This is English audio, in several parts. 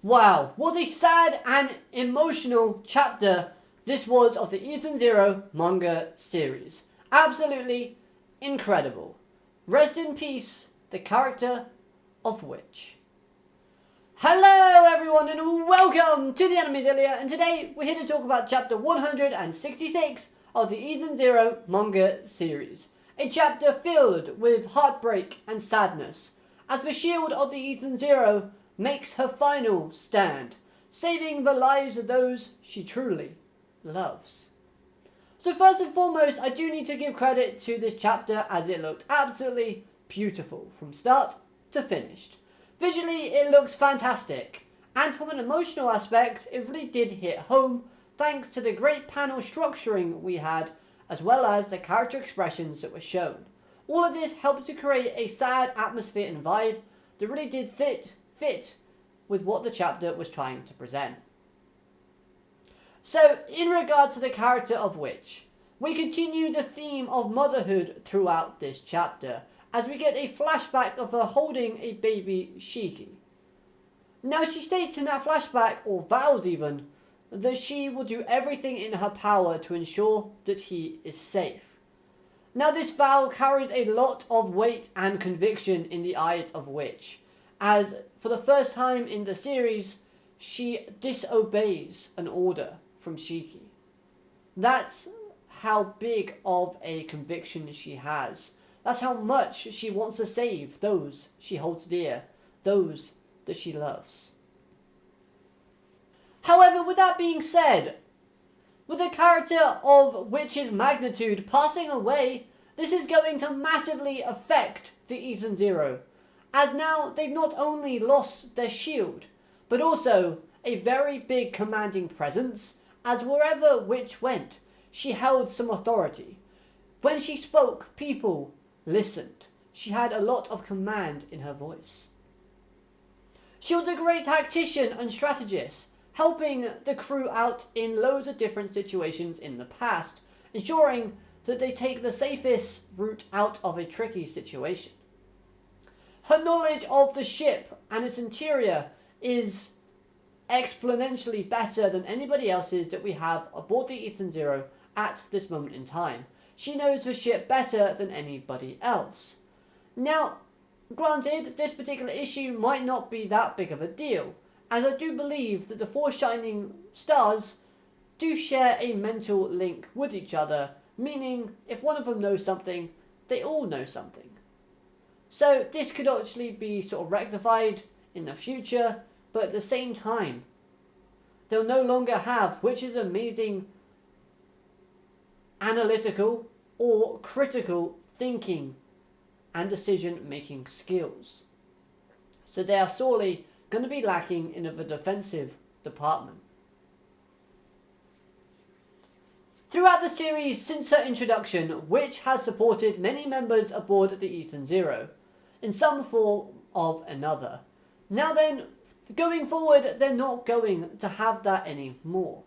Wow, what a sad and emotional chapter this was of the Ethan Zero manga series. Absolutely incredible. Rest in peace, the character of Witch. Hello everyone and welcome to the Animezilia, and today we're here to talk about chapter 166 of the Ethan Zero manga series. A chapter filled with heartbreak and sadness, as the shield of the Ethan Zero makes her final stand, saving the lives of those she truly loves. So first and foremost, I do need to give credit to this chapter, as it looked absolutely beautiful from start to finished. Visually, it looks fantastic, and from an emotional aspect, it really did hit home thanks to the great panel structuring we had, as well as the character expressions that were shown. All of this helped to create a sad atmosphere and vibe that really did fit with what the chapter was trying to present. So, in regard to the character of Witch, we continue the theme of motherhood throughout this chapter, as we get a flashback of her holding a baby Shiki. Now, she states in that flashback, or vows even, that she will do everything in her power to ensure that he is safe. Now, this vow carries a lot of weight and conviction in the eyes of Witch, as for the first time in the series, she disobeys an order from Shiki. That's how big of a conviction she has. That's how much she wants to save those she holds dear, those that she loves. However, with that being said, with the character of Witch's magnitude passing away, this is going to massively affect the Ethan Zero, as now they've not only lost their shield, but also a very big commanding presence, as wherever Witch went, she held some authority. When she spoke, people listened. She had a lot of command in her voice. She was a great tactician and strategist, helping the crew out in loads of different situations in the past, ensuring that they take the safest route out of a tricky situation. Her knowledge of the ship and its interior is exponentially better than anybody else's that we have aboard the Ethan Zero at this moment in time. She knows the ship better than anybody else. Now, granted, this particular issue might not be that big of a deal, as I do believe that the four shining stars do share a mental link with each other, meaning if one of them knows something, they all know something. So this could actually be sort of rectified in the future, but at the same time, they'll no longer have Witch's amazing analytical or critical thinking and decision-making skills. So they are sorely going to be lacking in the defensive department. Throughout the series, since her introduction, Witch has supported many members aboard the Ethan Zero, in some form of another. Now then, going forward, they're not going to have that anymore.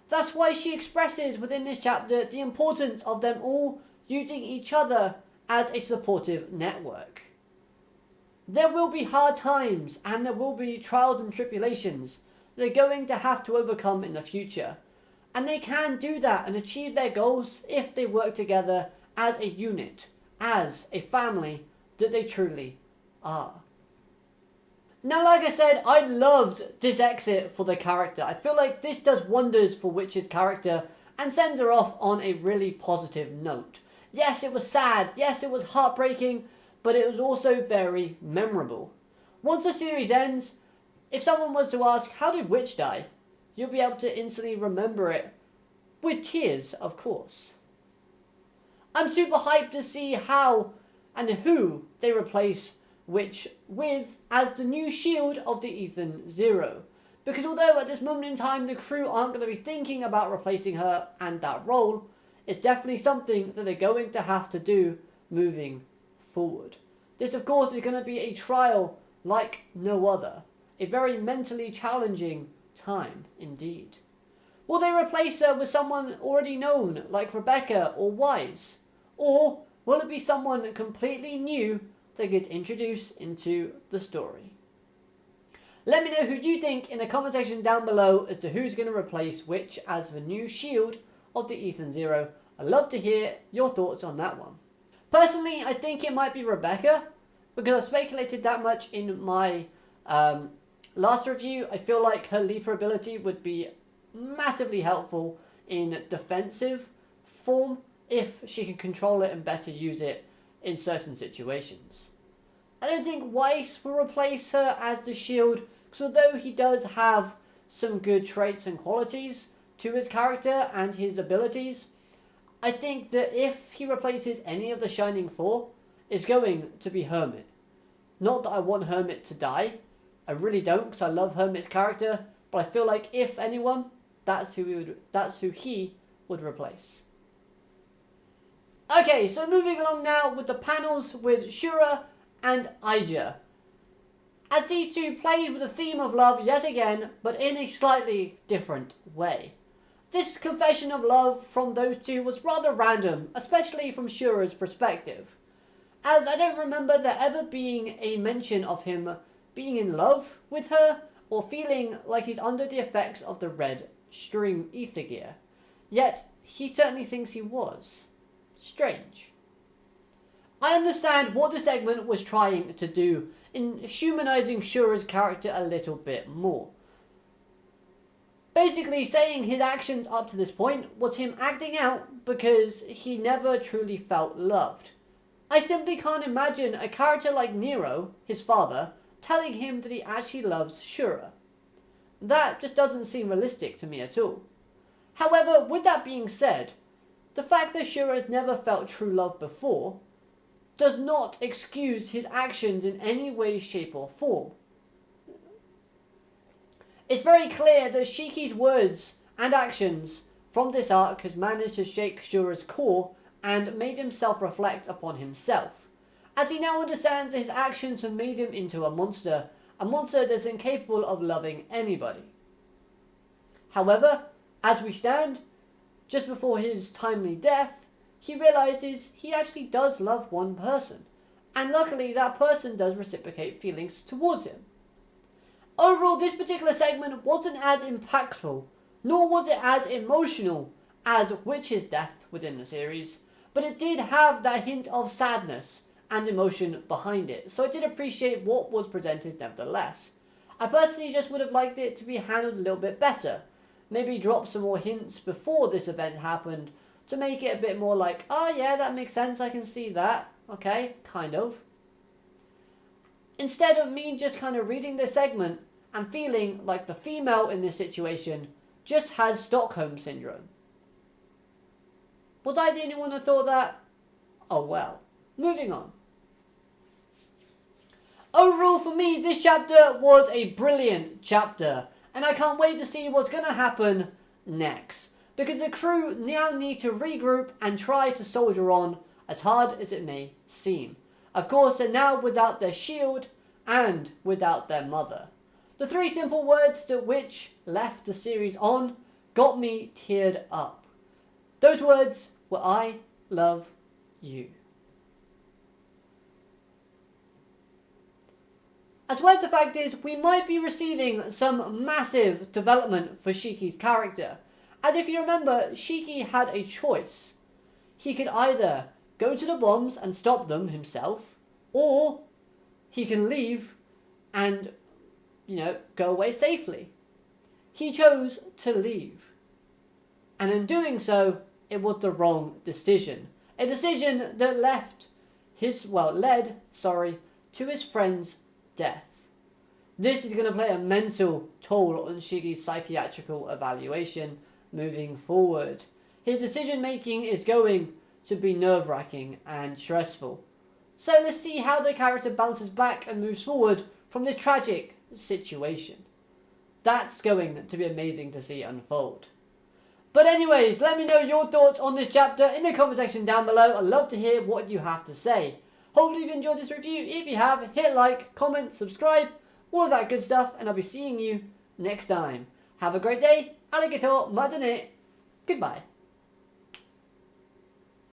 That's why she expresses within this chapter the importance of them all using each other as a supportive network. There will be hard times and there will be trials and tribulations they're going to have to overcome in the future. And they can do that and achieve their goals if they work together as a unit, as a family that they truly are. Now, like I said, I loved this exit for the character. I feel like this does wonders for Witch's character and sends her off on a really positive note. Yes, it was sad. Yes, it was heartbreaking, but it was also very memorable. Once the series ends, if someone was to ask, how did Witch die? You'll be able to instantly remember it. With tears, of course. I'm super hyped to see how and who they replace Witch with as the new shield of the Ethan Zero. Because although at this moment in time the crew aren't going to be thinking about replacing her and that role, it's definitely something that they're going to have to do moving forward. This of course is going to be a trial like no other. A very mentally challenging time indeed. Will they replace her with someone already known like Rebecca or Wise? Or will it be someone completely new that gets introduced into the story? Let me know who you think in the comment section down below as to who's going to replace which as the new shield of the Ethan Zero. I'd love to hear your thoughts on that one. Personally, I think it might be Rebecca, because I've speculated that much in my last review. I feel like her leaper ability would be massively helpful in defensive form if she can control it and better use it in certain situations. I don't think Weiss will replace her as the shield, because although he does have some good traits and qualities to his character and his abilities, I think that if he replaces any of the Shining Four, it's going to be Hermit. Not that I want Hermit to die, I really don't, because I love Hermit's character, but I feel like if anyone, that's who he would replace. Okay, so moving along now with the panels with Shura and Aija. As these two played with the theme of love yet again, but in a slightly different way. This confession of love from those two was rather random, especially from Shura's perspective, as I don't remember there ever being a mention of him being in love with her or feeling like he's under the effects of the red stream ether gear. Yet, he certainly thinks he was. Strange. I understand what the segment was trying to do in humanizing Shura's character a little bit more. Basically saying his actions up to this point was him acting out because he never truly felt loved. I simply can't imagine a character like Nero, his father, telling him that he actually loves Shura. That just doesn't seem realistic to me at all. However, with that being said, the fact that Shura has never felt true love before does not excuse his actions in any way, shape or form. It's very clear that Shiki's words and actions from this arc has managed to shake Shura's core and made him self-reflect upon himself, as he now understands that his actions have made him into a monster that is incapable of loving anybody. However, as we stand, just before his timely death, he realizes he actually does love one person, and luckily that person does reciprocate feelings towards him. Overall, this particular segment wasn't as impactful, nor was it as emotional as Witch's death within the series, but it did have that hint of sadness and emotion behind it, so I did appreciate what was presented nevertheless. I personally just would have liked it to be handled a little bit better, maybe drop some more hints before this event happened to make it a bit more like, oh yeah, that makes sense, I can see that, okay, kind of. Instead of me just kind of reading this segment and feeling like the female in this situation just has Stockholm Syndrome. Was I the only one who thought that? Oh well. Moving on. Overall for me, this chapter was a brilliant chapter, and I can't wait to see what's going to happen next, because the crew now need to regroup and try to soldier on, as hard as it may seem. Of course, they're now without their shield and without their mother. The three simple words that Witch left the series on got me teared up. Those words were, I love you. As well as the fact is, we might be receiving some massive development for Shiki's character. As if you remember, Shiki had a choice. He could either go to the bombs and stop them himself, or he can leave and, go away safely. He chose to leave. And in doing so, it was the wrong decision. A decision that led to his friend's death. This is going to play a mental toll on Shiki's psychiatrical evaluation moving forward. His decision making is going to be nerve-wracking and stressful. So let's see how the character bounces back and moves forward from this tragic situation. That's going to be amazing to see unfold. But anyways, let me know your thoughts on this chapter in the comment section down below. I'd love to hear what you have to say. Hopefully you've enjoyed this review. If you have, hit like, comment, subscribe, all of that good stuff, and I'll be seeing you next time. Have a great day. Alligator, madane. Goodbye.